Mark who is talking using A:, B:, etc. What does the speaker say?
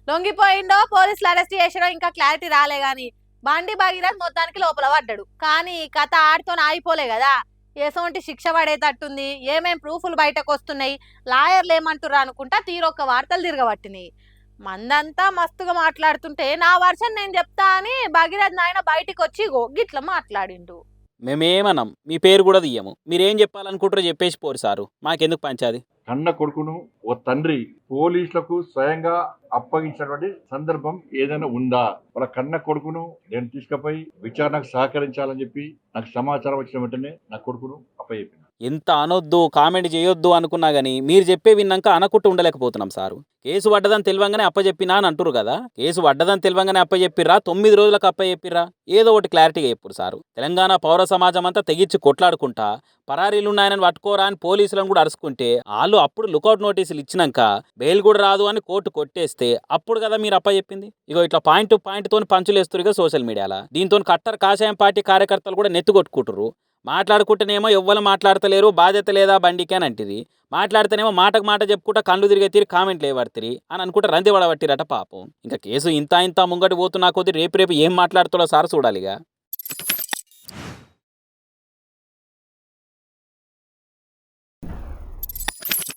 A: లొంగిపోయిండో పోలీసులు అరెస్ట్ చేసాడో ఇంకా క్లారిటీ రాలే గాని బండి భగీరథ్ మొత్తానికి లోపల పడ్డాడు. కానీ కథ ఆడితో ఆగిపోలే కదా. ఎసొంటి శిక్ష పడేటట్టుంది, ఏమేం ప్రూఫ్లు బయటకు వస్తున్నాయి, లాయర్లు ఏమంటుర్రు అనుకుంటా తీరొక్క వార్తలు తిరగబట్టినాయి. మందంతా మస్తుగా మాట్లాడుతుంటే నా వర్షన్ నేను చెప్తా అని భగీరథ్ నాయన బయటికి వచ్చి గిట్ల మాట్లాడిండు.
B: మేమేమనం మీ పేరు కూడా తీయము, మీరేం చెప్పాలనుకుంటారో చెప్పేసి పోరు సారు, మాకెందుకు పంచాది.
C: కన్న కొడుకును ఓ తండ్రి పోలీసులకు స్వయంగా అప్పగించినటువంటి సందర్భం ఏదైనా ఉందా? వాళ్ళ కన్న కొడుకును నేను తీసుకుపోయి విచారణకు సహకరించాలని చెప్పి నాకు సమాచారం వచ్చిన వెంటనే నా కొడుకును అప్పచెప్పిన.
B: ఎంత అనొద్దు కామెంట్ చేయొద్దు అనుకున్నా కానీ మీరు చెప్పే విన్నాక అనకుంటూ ఉండలేకపోతున్నాం సారు. కేసు పడ్డదని తెలియంగానే అప్పచెప్పినా అని అంటురు కదా. కేసు పడ్డదని తెలియంగానే అప్పచెప్పిర్రా, 9 రోజులకు అప్పచెప్పిర్రా? ఏదో ఒకటి క్లారిటీగా చెప్పురు సారు. తెలంగాణ పౌర సమాజం అంతా తెగించి కొట్లాడుకుంటా పరారీలున్నాయని పట్టుకోరా అని పోలీసులను కూడా అరుచుకుంటే వాళ్ళు అప్పుడు లుకౌట్ నోటీసులు ఇచ్చినాక బెయిల్ కూడా రాదు అని కోర్టు కొట్టేస్తే అప్పుడు కదా మీరు అప్పచెప్పింది. ఇగో ఇట్లా పాయింట్ తోని పంచులేస్తురుగా సోషల్ మీడియాలో. దీంతో కట్టర్ కాషాయం పార్టీ కార్యకర్తలు కూడా నెత్తుకొట్టుకుంటురు. మాట్లాడుకుంటేనేమో ఎవ్వరు మాట్లాడతలేరు, బాధ్యత లేదా బండికి అని అంటిది. మాట్లాడితేనేమో మాటకు మాట చెప్పుకుంటా కళ్ళు తిరిగే తీరి కామెంట్లు ఏవడతిరి అని అనుకుంటా రంది పడబట్టిరట పాపం. ఇంకా కేసు ఇంత ముంగటి పోతున్నా కొద్ది రేపు ఏం మాట్లాడుతాడో సార్ చూడాలిగా.